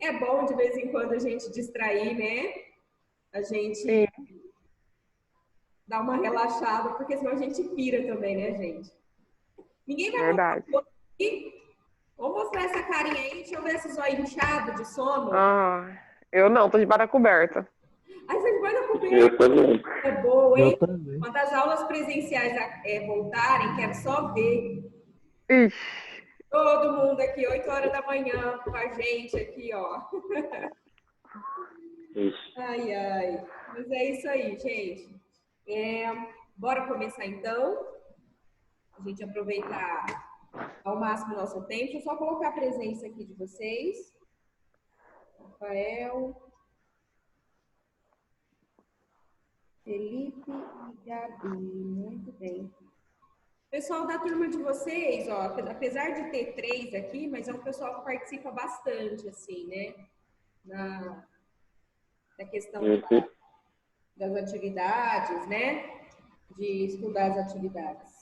É bom de vez em quando a gente distrair, né? A Sim, gente dá uma relaxada, porque senão a gente pira também, né, gente? Ninguém vai mostrar verdade. o rosto aqui. Vamos mostrar essa carinha aí. Deixa eu ver esse zóio inchado de sono. Ah, eu não, tô de barra coberta. Aí vocês vão na coberta. Eu também. É boa, Eu hein? também. Quando as aulas presenciais voltarem, quero só ver Ixi, todo mundo aqui, 8 horas da manhã, com a gente aqui, ó. Isso. Ai, ai. Mas é isso aí, gente. Bora começar então. A gente aproveitar ao máximo o nosso tempo. Deixa eu só colocar a presença aqui de vocês. Rafael, Felipe e Gabi. Muito bem. Pessoal da turma de vocês, ó, apesar de ter 3 aqui, mas é um pessoal que participa bastante, assim, né? Na questão Uhum. das atividades, né? De estudar as atividades.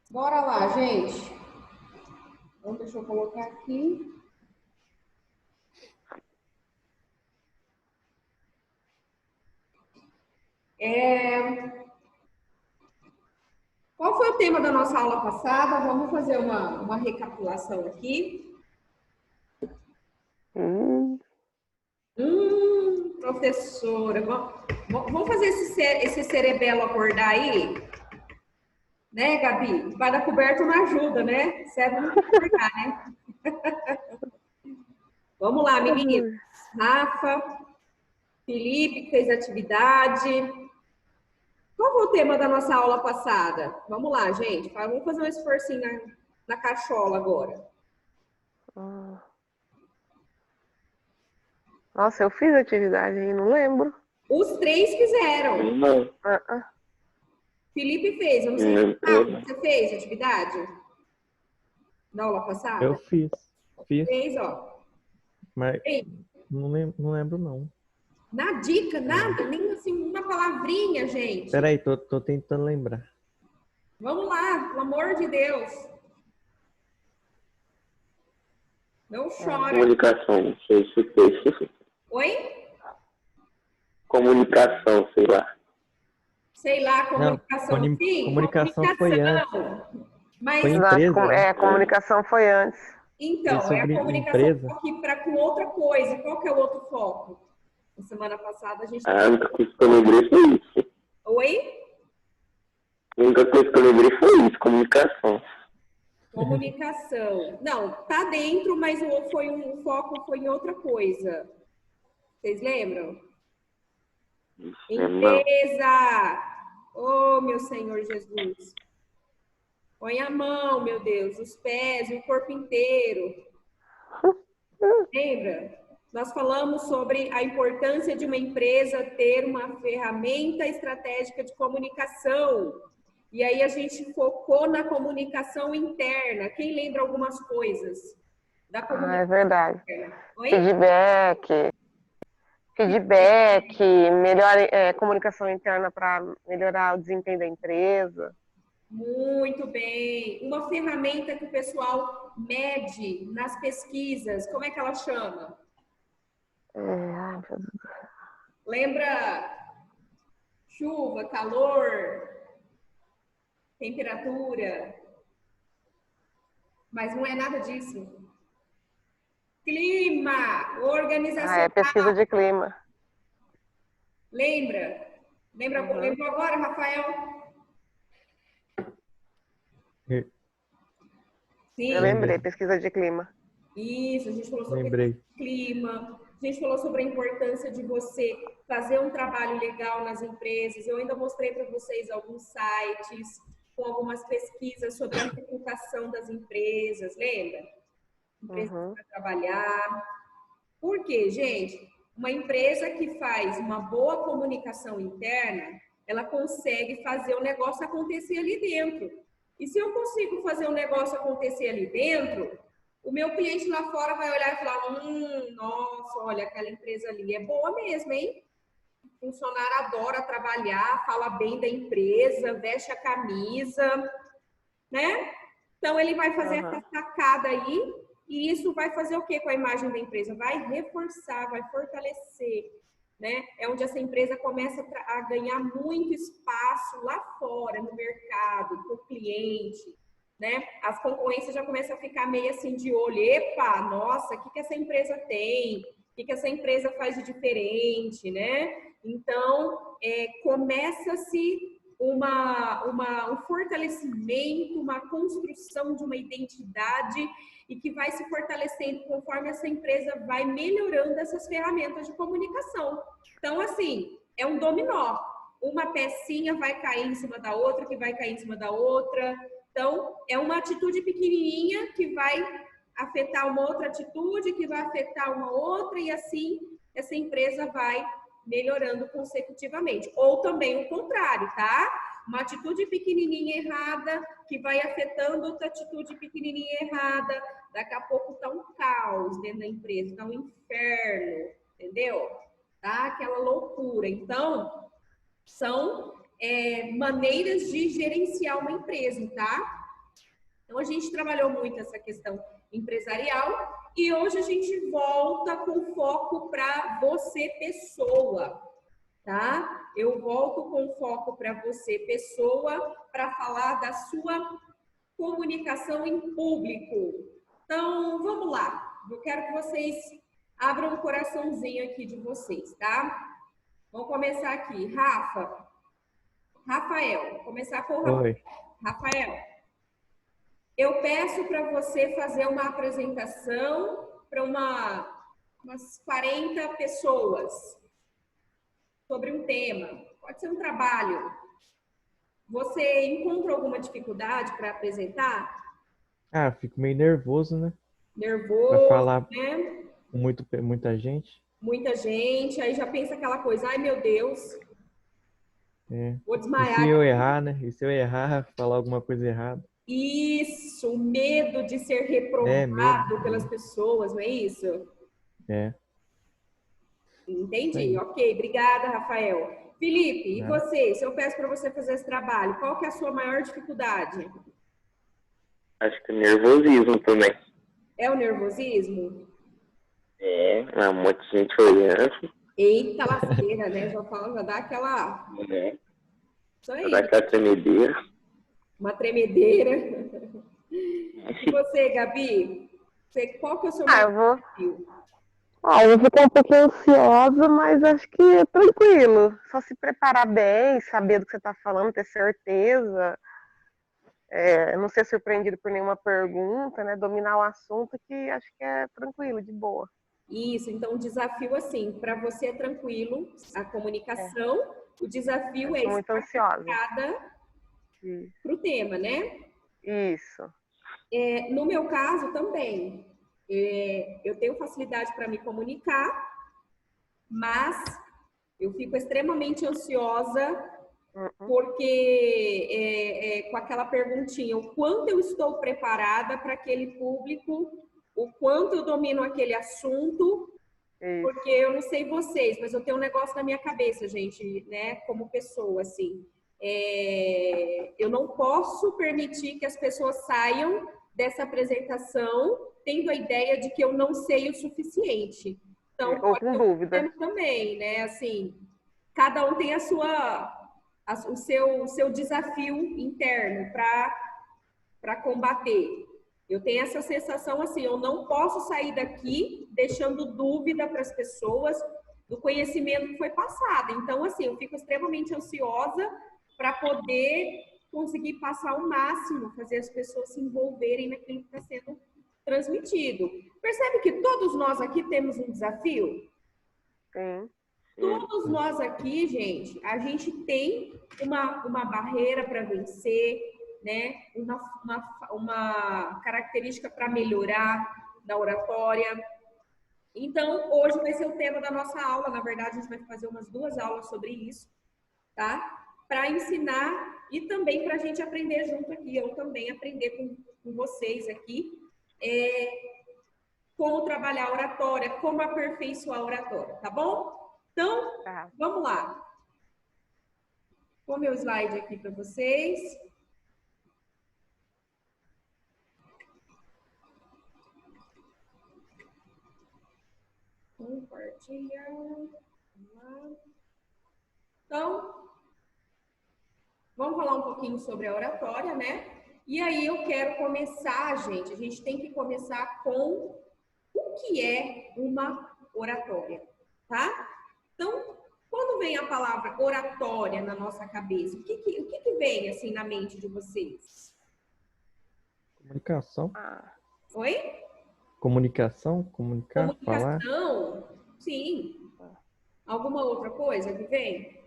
Bora lá, gente. Então, deixa eu colocar aqui. Qual foi o tema da nossa aula passada? Vamos fazer uma recapitulação aqui. Professora, vamos fazer esse cerebelo acordar aí? Né, Gabi? Debaixo da coberta não ajuda, né? Serve não acordar, né? Vamos lá, meninos. Rafa, Felipe, que fez atividade. Qual foi o tema da nossa aula passada? Vamos lá, gente. Vamos fazer um esforcinho na cachola agora. nossa, eu fiz atividade aí, não lembro. Os 3 fizeram. Não, Ah, ah. Felipe fez. Eu não sei se você fez atividade na aula Eu passada? fiz. Fez, ó. Mas Ei, não lembro, não. na dica, nada, nem assim, uma palavrinha, gente. Peraí, tô tentando lembrar. Vamos lá, pelo amor de Deus. Não chora. comunicação, não sei se fez. Oi? Comunicação, sei lá. Sei lá, Não, comunicação. Sim, comunicação foi antes. Mas, Foi Exato, empresa, né? comunicação foi antes. Foi então, é a sobre comunicação empresa. aqui para com outra coisa. Qual que é o outro foco? Na semana passada a gente... A única coisa que eu lembrei foi isso. Oi? A única coisa que eu lembrei foi isso, comunicação. Comunicação. Não, tá dentro, mas o foco foi em outra coisa. Vocês lembram? Não. Empresa! Oh, meu Senhor Jesus. Põe a mão, meu Deus, os pés, o corpo inteiro. Lembra? Nós falamos sobre a importância de uma empresa ter uma ferramenta estratégica de comunicação. E aí a gente focou na comunicação interna. Quem lembra algumas coisas da comunicação É verdade. interna? Oi? Feedback, melhor comunicação interna para melhorar o desempenho da empresa. Muito bem. Uma ferramenta que o pessoal mede nas pesquisas, como é que ela chama? Ai, meu Deus. Lembra chuva, calor, temperatura? Mas não é nada disso. Clima, organização. É pesquisa de clima. Lembra? Lembrou agora, Rafael? Sim. Eu lembrei, pesquisa de clima. Isso, a gente falou sobre Lembrei. clima, a gente falou sobre a importância de você fazer um trabalho legal nas empresas. Eu ainda mostrei para vocês alguns sites com algumas pesquisas sobre a reputação das empresas, lembra? Empresas para trabalhar. Por quê, gente? Uma empresa que faz uma boa comunicação interna, ela consegue fazer o negócio acontecer ali dentro. E se eu consigo fazer o negócio acontecer ali dentro, o meu cliente lá fora vai olhar e falar, nossa, olha, aquela empresa ali é boa mesmo, hein? O funcionário adora trabalhar, fala bem da empresa, veste a camisa, né? Então, ele vai fazer essa sacada aí E isso vai fazer o que com a imagem da empresa? Vai reforçar, vai fortalecer, né? É onde essa empresa começa a ganhar muito espaço lá fora, no mercado, para o cliente, né? As concorrências já começam a ficar meio assim de olho. Epa, nossa, o que essa empresa tem? O que essa empresa faz de diferente, né? Então, começa-se um fortalecimento, uma construção de uma identidade e que vai se fortalecendo conforme essa empresa vai melhorando essas ferramentas de comunicação. Então, assim, é um dominó. Uma pecinha vai cair em cima da outra, que vai cair em cima da outra. Então, é uma atitude pequenininha que vai afetar uma outra atitude, que vai afetar uma outra, e assim essa empresa vai melhorando consecutivamente. Ou também o contrário, tá? Uma atitude pequenininha errada que vai afetando outra atitude pequenininha errada. Daqui a pouco tá um caos dentro da empresa, tá um inferno, entendeu? Tá? Aquela loucura. Então, são maneiras de gerenciar uma empresa, tá? Então, a gente trabalhou muito essa questão empresarial e hoje a gente volta com foco para você, pessoa, tá? Eu volto com foco para você, pessoa, para falar da sua comunicação em público. Então, vamos lá. Eu quero que vocês abram o coraçãozinho aqui de vocês, tá? Vamos começar aqui. Rafael, vou começar com o Rafael. Oi. Rafael, eu peço para você fazer uma apresentação para umas 40 pessoas sobre um tema. Pode ser um trabalho. Você encontra alguma dificuldade para apresentar? Ah, fico meio nervoso, né? Pra Nervoso, falar né? com muita gente. Muita gente, aí já pensa aquela coisa, ai meu Deus, É. vou E se desmaiar. eu errar, né? E se eu errar, falar alguma coisa errada? Isso, o medo de ser É, medo. reprovado pelas pessoas, não é isso? É, isso Entendi, aí. ok, obrigada, Rafael. Felipe, e Né? você? Se eu peço para você fazer esse trabalho, qual que é a sua maior dificuldade? Acho que nervosismo também. É o nervosismo? Um monte de gente olhando. Eita lasqueira, né? Já fala, já dá aquela... Né? Isso Pra aí, dar aquela tremedeira. uma tremedeira. E você, Gabi? Qual que é o seu maior desafio? Eu vou ficar um pouquinho ansiosa, mas acho que é tranquilo. Só se preparar bem, saber do que você está falando, ter certeza. Não ser surpreendido por nenhuma pergunta, né? Dominar o assunto, que acho que é tranquilo, de boa. Isso, então o desafio, assim, para você é tranquilo, a comunicação, o desafio é Estou muito estar ansiosa. preparada para o tema, né? Isso. No meu caso também, eu tenho facilidade para me comunicar, mas eu fico extremamente ansiosa porque com aquela perguntinha, o quanto eu estou preparada para aquele público, o quanto eu domino aquele assunto, porque eu não sei vocês, mas eu tenho um negócio na minha cabeça, gente, né, como pessoa, assim, eu não posso permitir que as pessoas saiam dessa apresentação tendo a ideia de que eu não sei o suficiente. Então, Ou com dúvida. também, né, assim, cada um tem o seu desafio interno para combater. Eu tenho essa sensação assim, eu não posso sair daqui deixando dúvida para as pessoas do conhecimento que foi passado. Então, assim, eu fico extremamente ansiosa para poder conseguir passar o máximo, fazer as pessoas se envolverem naquilo que está sendo transmitido. Percebe que todos nós aqui temos um desafio? Sim. Todos nós aqui, gente, a gente tem uma barreira para vencer, né? Uma característica para melhorar na oratória. Então, hoje vai ser o tema da nossa aula. Na verdade, a gente vai fazer umas 2 aulas sobre isso, tá? Para ensinar e também para a gente aprender junto aqui. Eu também aprender com vocês aqui como trabalhar a oratória, como aperfeiçoar a oratória, tá bom? Então, vamos lá. Vou meu slide aqui para vocês. compartilhar. Vamos lá. Então, vamos falar um pouquinho sobre a oratória, né? E aí eu quero começar, gente, a gente tem que começar com o que é uma oratória, tá? Então, quando vem a palavra oratória na nossa cabeça, o que vem, assim, na mente de vocês? Comunicação. Oi? Comunicação, comunicar, falar. Comunicação? Sim. Alguma outra coisa que vem?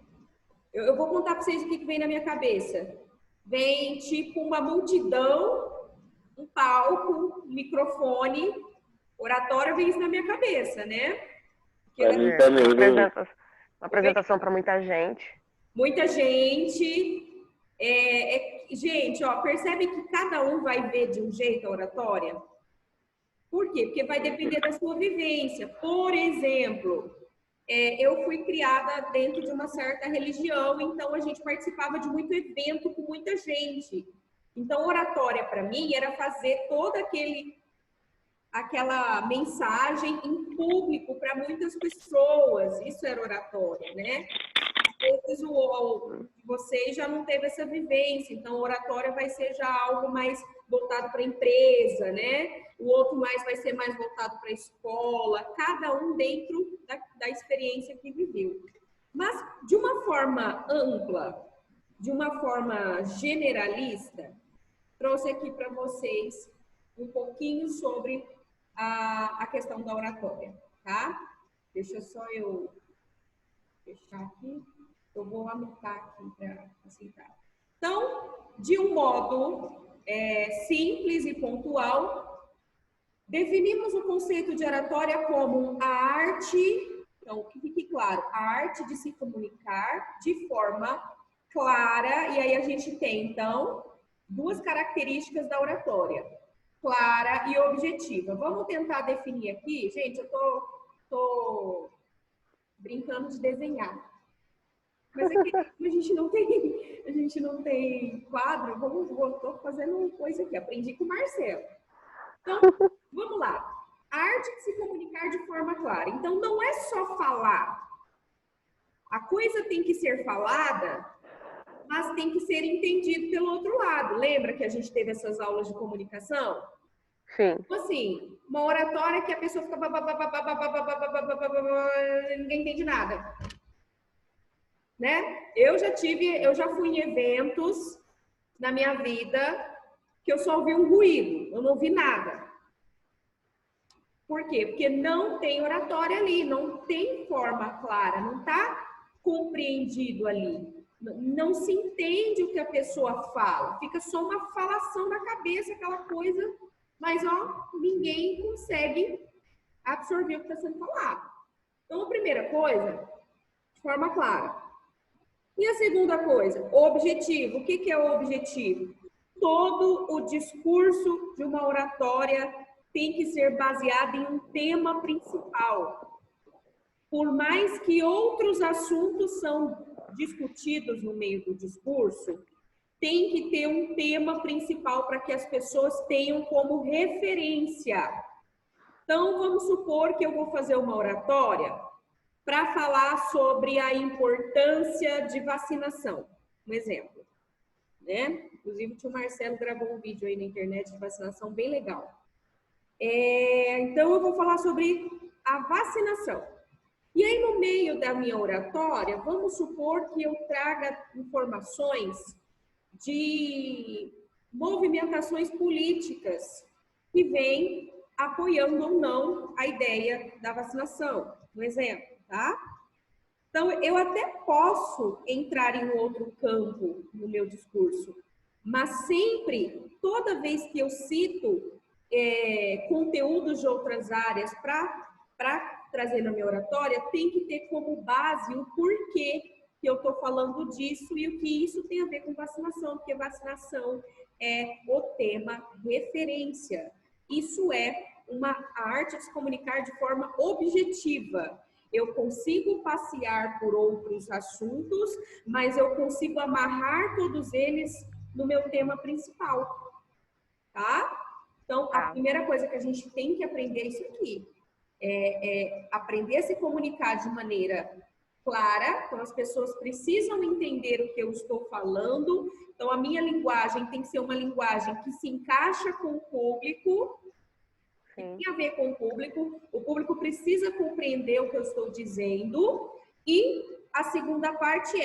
Eu vou contar para vocês o que vem na minha cabeça. Vem tipo uma multidão, um palco, um microfone. Oratória vem isso na minha cabeça, né? Pra mim também, né? Uma apresentação para muita gente. Muita gente. Gente, ó, percebe que cada um vai ver de um jeito a oratória? Por quê? Porque vai depender da sua vivência. Por exemplo, eu fui criada dentro de uma certa religião, então a gente participava de muito evento com muita gente. Então, oratória para mim era fazer toda aquela mensagem em público para muitas pessoas. Isso era oratória, né? Às vezes você já não teve essa vivência, então oratória vai ser já algo mais voltado para a empresa, né? O outro vai ser mais voltado para a escola, cada um dentro da experiência que viveu. Mas de uma forma ampla, de uma forma generalista, trouxe aqui para vocês um pouquinho sobre a questão da oratória, tá? Deixa só eu fechar aqui. Eu vou anotar aqui para facilitar. Então, de um modo simples e pontual, definimos o conceito de oratória como a arte, então, que fique claro, a arte de se comunicar de forma clara, e aí a gente tem, então, duas características da oratória, clara e objetiva. Vamos tentar definir aqui, gente, eu tô brincando de desenhar. Mas aqui a gente não tem quadro, estou fazendo coisa aqui, aprendi com o Marcelo. Então, vamos lá. A arte de se comunicar de forma clara. Então, não é só falar. A coisa tem que ser falada, mas tem que ser entendido pelo outro lado. Lembra que a gente teve essas aulas de comunicação? Sim. Então, assim, uma oratória que a pessoa fica... ninguém entende nada. Né? Eu já fui em eventos na minha vida que eu só ouvi um ruído, eu não ouvi nada. Por quê? Porque não tem oratória ali, não tem forma clara, não está compreendido ali. Não se entende o que a pessoa fala, fica só uma falação na cabeça, aquela coisa, mas ó, ninguém consegue absorver o que está sendo falado. Então, a primeira coisa, de forma clara. E a segunda coisa, objetivo. O que é o objetivo? Todo o discurso de uma oratória tem que ser baseado em um tema principal. Por mais que outros assuntos são discutidos no meio do discurso, tem que ter um tema principal para que as pessoas tenham como referência. Então, vamos supor que eu vou fazer uma oratória para falar sobre a importância de vacinação. Um exemplo, né? Inclusive, o tio Marcelo gravou um vídeo aí na internet de vacinação bem legal. Então, eu vou falar sobre a vacinação. E aí, no meio da minha oratória, vamos supor que eu traga informações de movimentações políticas que vêm apoiando ou não a ideia da vacinação. Um exemplo. Tá? Então, eu até posso entrar em outro campo no meu discurso, mas sempre, toda vez que eu cito conteúdos de outras áreas para trazer na minha oratória, tem que ter como base o porquê que eu estou falando disso e o que isso tem a ver com vacinação, porque vacinação é o tema referência. Isso é a arte de se comunicar de forma objetiva. Eu consigo passear por outros assuntos, mas eu consigo amarrar todos eles no meu tema principal, tá? Então, a primeira coisa que a gente tem que aprender é isso aqui. aprender a se comunicar de maneira clara, então as pessoas precisam entender o que eu estou falando, então a minha linguagem tem que ser uma linguagem que se encaixa com o público, tem a ver com o público precisa compreender o que eu estou dizendo, e a segunda parte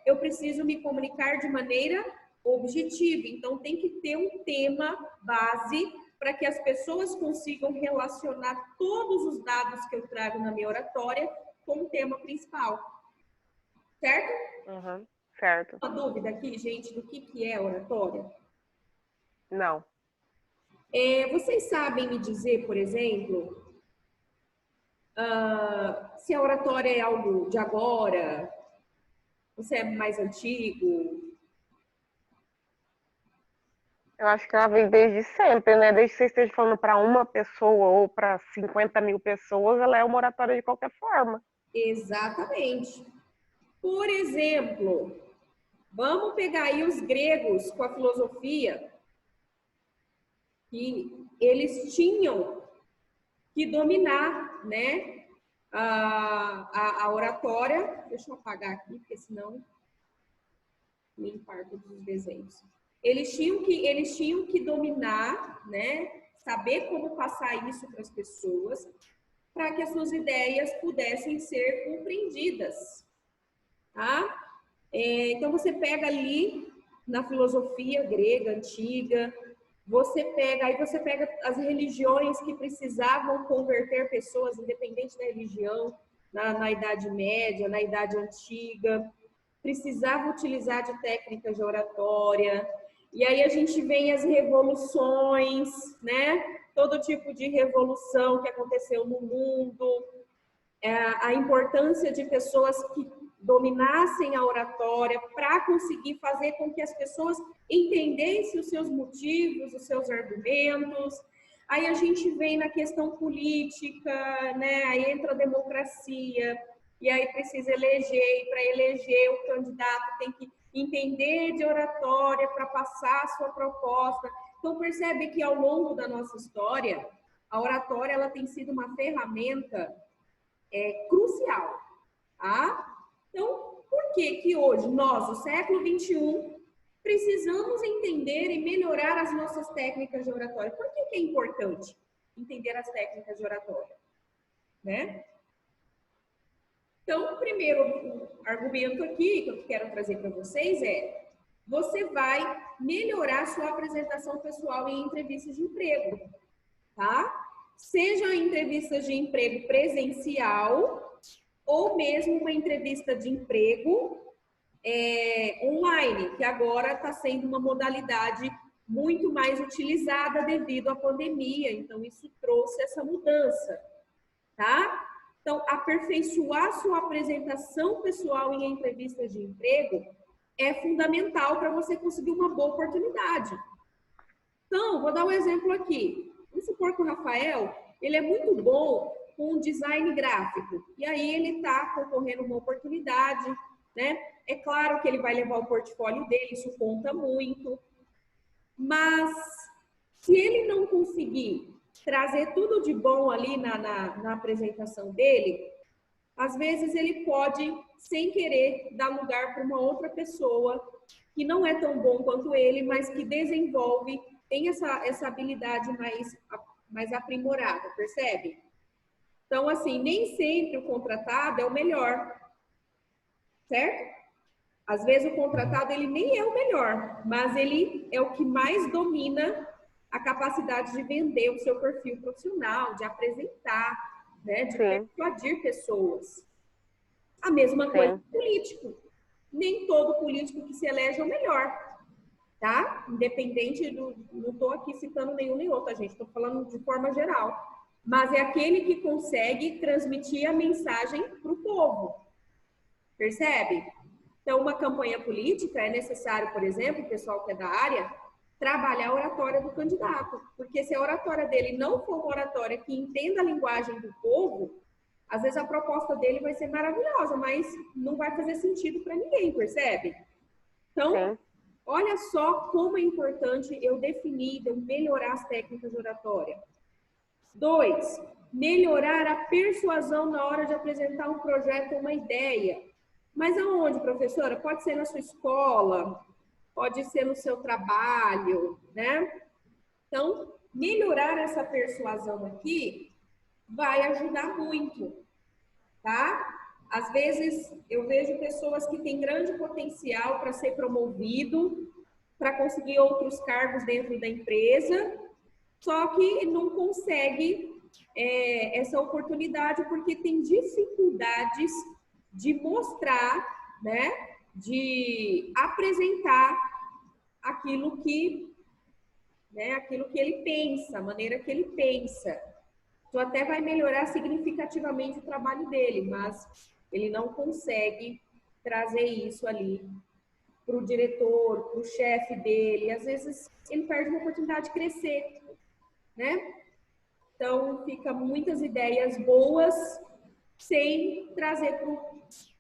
eu preciso me comunicar de maneira objetiva, então tem que ter um tema base para que as pessoas consigam relacionar todos os dados que eu trago na minha oratória com o tema principal. Certo? Uhum, certo. Uma dúvida aqui, gente, do que é oratória? Não. Vocês sabem me dizer, por exemplo, se a oratória é algo de agora, ou se é mais antigo? Eu acho que ela vem desde sempre, né? Desde que você esteja falando para uma pessoa ou para 50 mil pessoas, ela é uma oratória de qualquer forma. Exatamente. Por exemplo, vamos pegar aí os gregos com a filosofia, que eles tinham que dominar, né, a oratória. Deixa eu apagar aqui, porque senão me infarto dos desenhos. Eles tinham que dominar, né, saber como passar isso para as pessoas, para que as suas ideias pudessem ser compreendidas, tá? Então, você pega ali na filosofia grega, antiga, você pega as religiões que precisavam converter pessoas, independente da religião, na Idade Média, na Idade Antiga, precisava utilizar de técnicas de oratória. E aí a gente vem as revoluções, né? Todo tipo de revolução que aconteceu no mundo, a importância de pessoas que dominassem a oratória para conseguir fazer com que as pessoas entendessem os seus motivos, os seus argumentos. Aí a gente vem na questão política, né? Aí entra a democracia, e aí precisa eleger, e para eleger o candidato tem que entender de oratória para passar a sua proposta. Então percebe que ao longo da nossa história, a oratória ela tem sido uma ferramenta crucial, tá? Então, por que hoje, nós, no século XXI, precisamos entender e melhorar as nossas técnicas de oratória? Por que é importante entender as técnicas de oratória? Né? Então, o primeiro argumento aqui que eu quero trazer para vocês você vai melhorar sua apresentação pessoal em entrevistas de emprego, tá? Seja entrevistas de emprego presencial ou mesmo uma entrevista de emprego online, que agora está sendo uma modalidade muito mais utilizada devido à pandemia. Então, isso trouxe essa mudança, tá? Então, aperfeiçoar sua apresentação pessoal em entrevistas de emprego é fundamental para você conseguir uma boa oportunidade. Então, vou dar um exemplo aqui. Vamos supor que o Rafael, ele é muito bom com design gráfico. E aí ele está concorrendo a uma oportunidade, né? É claro que ele vai levar o portfólio dele, isso conta muito. Mas, se ele não conseguir trazer tudo de bom ali na apresentação dele, às vezes ele pode, sem querer, dar lugar para uma outra pessoa que não é tão bom quanto ele, mas que desenvolve, tem essa habilidade mais aprimorada, percebe? Então, assim, nem sempre o contratado é o melhor, certo? Às vezes o contratado, ele nem é o melhor, mas ele é o que mais domina a capacidade de vender o seu perfil profissional, de apresentar, né, de persuadir pessoas. A mesma coisa com político. Nem todo político que se elege é o melhor, tá? Independente do... Não estou aqui citando nenhum nem outro, gente. Estou falando de forma geral. Mas é aquele que consegue transmitir a mensagem para o povo. Percebe? Então, uma campanha política é necessário, por exemplo, o pessoal que é da área, trabalhar a oratória do candidato. Porque se a oratória dele não for uma oratória que entenda a linguagem do povo, às vezes a proposta dele vai ser maravilhosa, mas não vai fazer sentido para ninguém, percebe? Então, olha só como é importante eu definir, eu melhorar as técnicas de oratória. 2, melhorar a persuasão na hora de apresentar um projeto ou uma ideia. Mas aonde, professora? Pode ser na sua escola, pode ser no seu trabalho, né? Então, melhorar essa persuasão aqui vai ajudar muito, tá? Às vezes, eu vejo pessoas que têm grande potencial para ser promovido, para conseguir outros cargos dentro da empresa, só que não consegue essa oportunidade porque tem dificuldades de mostrar, né, de apresentar aquilo que ele pensa, a maneira que ele pensa. Isso até vai melhorar significativamente o trabalho dele, mas ele não consegue trazer isso ali para o diretor, para o chefe dele. Às vezes ele perde uma oportunidade de crescer, né? Então, fica muitas ideias boas sem trazer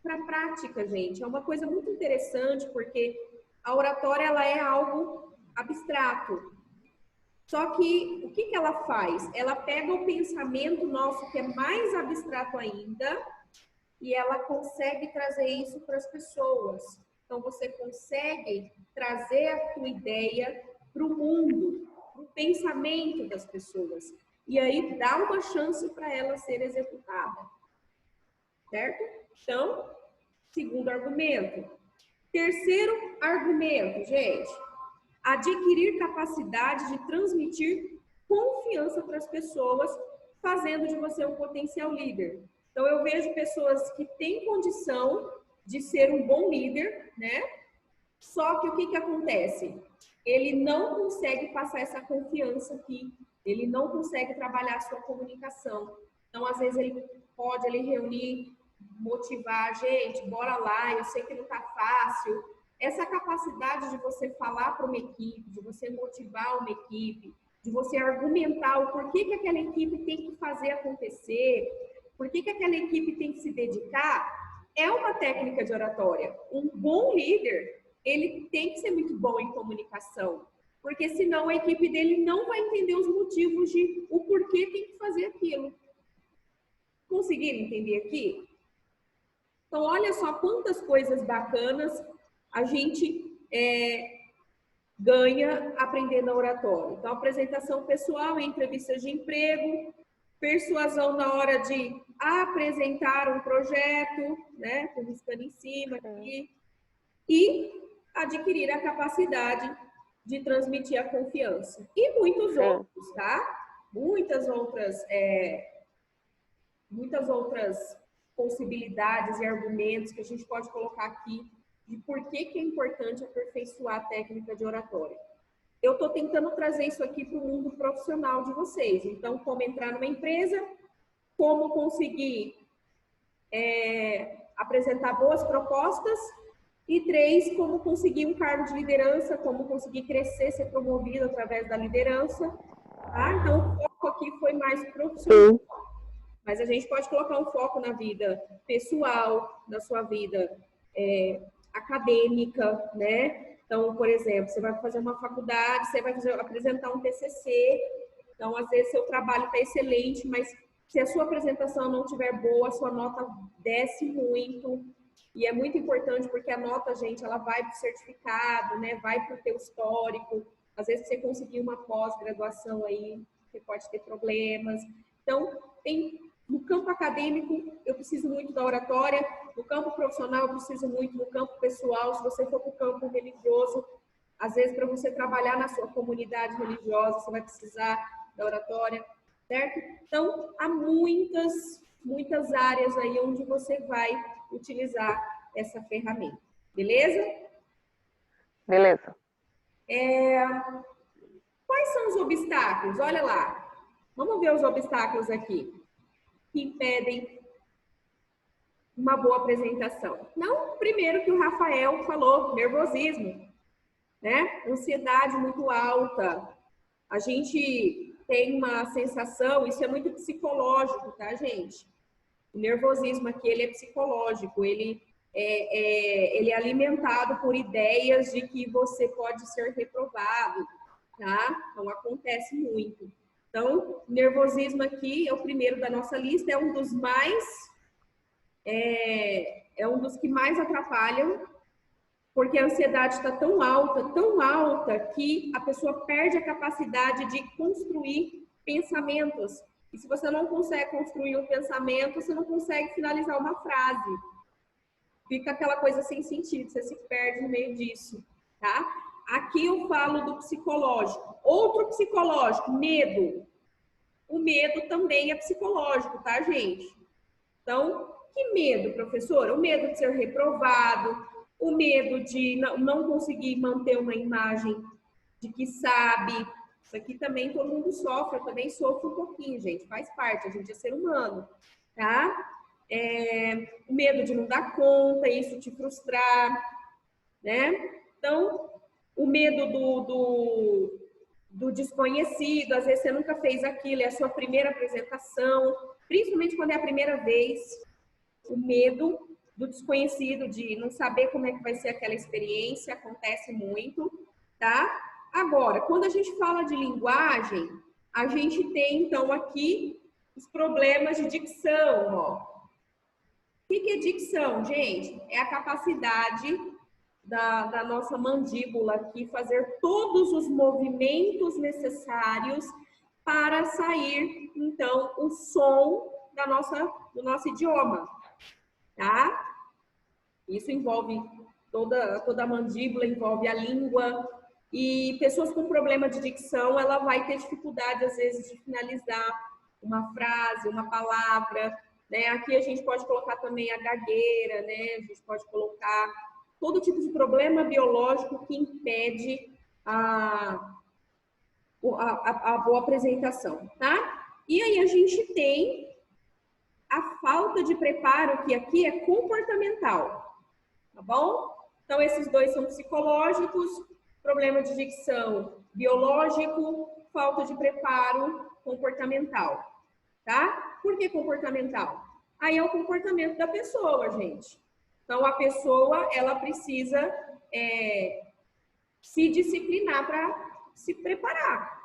para a prática, gente. É uma coisa muito interessante, porque a oratória ela é algo abstrato. Só que o que ela faz? Ela pega o pensamento nosso, que é mais abstrato ainda, e ela consegue trazer isso para as pessoas. Então, você consegue trazer a tua ideia para o mundo, para o pensamento das pessoas. E aí, dá uma chance para ela ser executada. Certo? Então, segundo argumento. Terceiro argumento, gente. Adquirir capacidade de transmitir confiança para as pessoas, fazendo de você um potencial líder. Então, eu vejo pessoas que têm condição de ser um bom líder, né? Só que o que acontece? Ele não consegue passar essa confiança aqui, ele não consegue trabalhar a sua comunicação. Então, às vezes, ele pode ali reunir, motivar a gente, bora lá, eu sei que não tá fácil. Essa capacidade de você falar para uma equipe, de você motivar uma equipe, de você argumentar o porquê que aquela equipe tem que fazer acontecer, por que aquela equipe tem que se dedicar, é uma técnica de oratória. Um bom líder, ele tem que ser muito bom em comunicação, porque senão a equipe dele não vai entender os motivos de o porquê tem que fazer aquilo. Conseguiram entender aqui? Então, olha só quantas coisas bacanas a gente ganha aprendendo a oratória. Então, apresentação pessoal em entrevistas de emprego, persuasão na hora de apresentar um projeto, né, com riscando em cima aqui, e adquirir a capacidade de transmitir a confiança. E muitos outros, tá? Muitas outras possibilidades e argumentos que a gente pode colocar aqui de por que é importante aperfeiçoar a técnica de oratória. Eu estou tentando trazer isso aqui para o mundo profissional de vocês. Então, como entrar numa empresa, como conseguir apresentar boas propostas, e 3, como conseguir um cargo de liderança, como conseguir crescer, ser promovido através da liderança. Tá? Então, o foco aqui foi mais profissional. Mas a gente pode colocar um foco na vida pessoal, na sua vida acadêmica, né? Então, por exemplo, você vai fazer uma faculdade, você vai apresentar um TCC, então, às vezes, seu trabalho está excelente, mas se a sua apresentação não estiver boa, a sua nota desce muito. E é muito importante porque a nota, gente, ela vai para o certificado, né? Vai para o teu histórico. Às vezes, você conseguir uma pós-graduação aí, você pode ter problemas. Então, no campo acadêmico, eu preciso muito da oratória. No campo profissional, eu preciso muito. No campo pessoal, se você for para o campo religioso, às vezes, para você trabalhar na sua comunidade religiosa, você vai precisar da oratória, certo? Então, há muitas áreas aí onde você vai utilizar essa ferramenta. Beleza? Beleza. Quais são os obstáculos? Olha lá. Vamos ver os obstáculos aqui que impedem uma boa apresentação. Não, primeiro que o Rafael falou, nervosismo, né? Ansiedade muito alta. A gente tem uma sensação, isso é muito psicológico, tá, gente? O nervosismo aqui, ele é psicológico, ele é alimentado por ideias de que você pode ser reprovado, tá? Então, acontece muito. Então, nervosismo aqui é o primeiro da nossa lista, é um dos mais, é um dos que mais atrapalham, porque a ansiedade está tão alta, que a pessoa perde a capacidade de construir pensamentos. E se você não consegue construir um pensamento, você não consegue finalizar uma frase. Fica aquela coisa sem sentido, você se perde no meio disso, tá? Aqui eu falo do psicológico. Outro psicológico, medo. O medo também é psicológico, tá, gente? Então, que medo, professora? O medo de ser reprovado, o medo de não conseguir manter uma imagem de que sabe. Isso aqui também todo mundo sofre, eu também sofro um pouquinho, gente. Faz parte, a gente é ser humano, tá? O medo de não dar conta, isso te frustrar, né? Então, o medo do desconhecido, às vezes você nunca fez aquilo, é a sua primeira apresentação, principalmente quando é a primeira vez, o medo do desconhecido, de não saber como é que vai ser aquela experiência, acontece muito, tá? Agora, quando a gente fala de linguagem, a gente tem, então, aqui os problemas de dicção, ó. O que é dicção, gente? É a capacidade da nossa mandíbula aqui fazer todos os movimentos necessários para sair, então, o som do nosso idioma, tá? Isso envolve toda a mandíbula, envolve a língua, e pessoas com problema de dicção, ela vai ter dificuldade, às vezes, de finalizar uma frase, uma palavra, né? Aqui a gente pode colocar também a gagueira, né? A gente pode colocar todo tipo de problema biológico que impede a boa apresentação, tá? E aí a gente tem a falta de preparo, que aqui é comportamental, tá bom? Então, esses dois são psicológicos, problema de dicção biológico, falta de preparo comportamental, tá? Por que comportamental? Aí é o comportamento da pessoa, gente. Então, a pessoa, ela precisa se disciplinar para se preparar,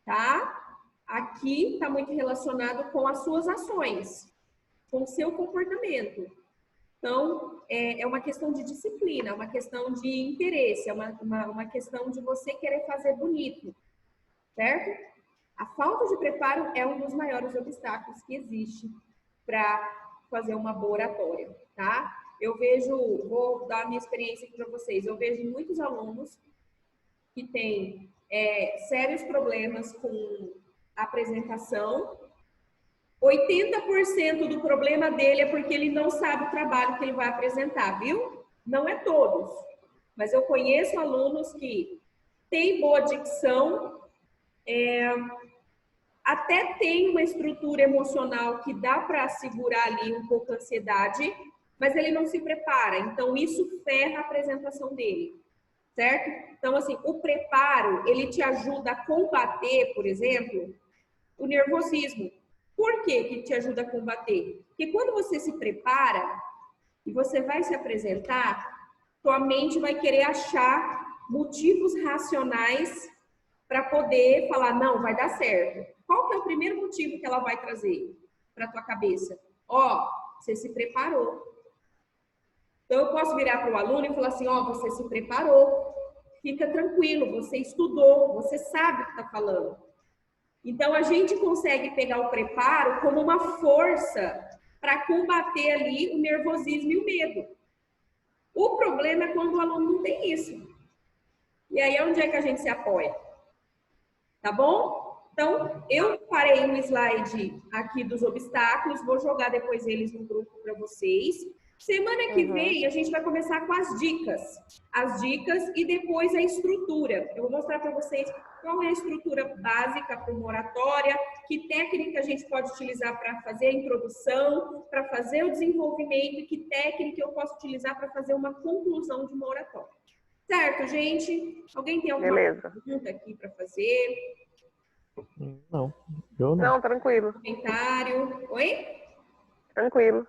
tá? Aqui está muito relacionado com as suas ações, com o seu comportamento. Então, é uma questão de disciplina, uma questão de interesse, é uma questão de você querer fazer bonito, certo? A falta de preparo é um dos maiores obstáculos que existe para fazer uma boa oratória, tá? Eu vejo, vou dar a minha experiência aqui para vocês, eu vejo muitos alunos que têm sérios problemas com a apresentação. 80% do problema dele é porque ele não sabe o trabalho que ele vai apresentar, viu? Não é todos, mas eu conheço alunos que têm boa dicção, até tem uma estrutura emocional que dá para segurar ali um pouco a ansiedade, mas ele não se prepara, então isso ferra a apresentação dele, certo? Então, assim, o preparo, ele te ajuda a combater, por exemplo, o nervosismo. Por que te ajuda a combater? Porque quando você se prepara e você vai se apresentar, tua mente vai querer achar motivos racionais para poder falar, não, vai dar certo. Qual que é o primeiro motivo que ela vai trazer para tua cabeça? Ó, você se preparou. Então, eu posso virar para o aluno e falar assim, ó, você se preparou, fica tranquilo, você estudou, você sabe o que está falando. Então, a gente consegue pegar o preparo como uma força para combater ali o nervosismo e o medo. O problema é quando o aluno não tem isso. E aí, onde é que a gente se apoia? Tá bom? Então, eu parei um slide aqui dos obstáculos, vou jogar depois eles no grupo para vocês. Semana que vem, a gente vai começar com as dicas. As dicas e depois a estrutura. Eu vou mostrar para vocês qual é a estrutura básica para uma oratória, que técnica a gente pode utilizar para fazer a introdução, para fazer o desenvolvimento e que técnica eu posso utilizar para fazer uma conclusão de uma oratória. Certo, gente? Alguém tem alguma pergunta aqui para fazer? Não, eu não. Não, tranquilo. Comentário? Oi? Tranquilo.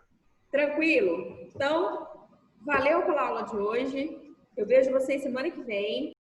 Tranquilo? Então, valeu pela aula de hoje. Eu vejo vocês semana que vem.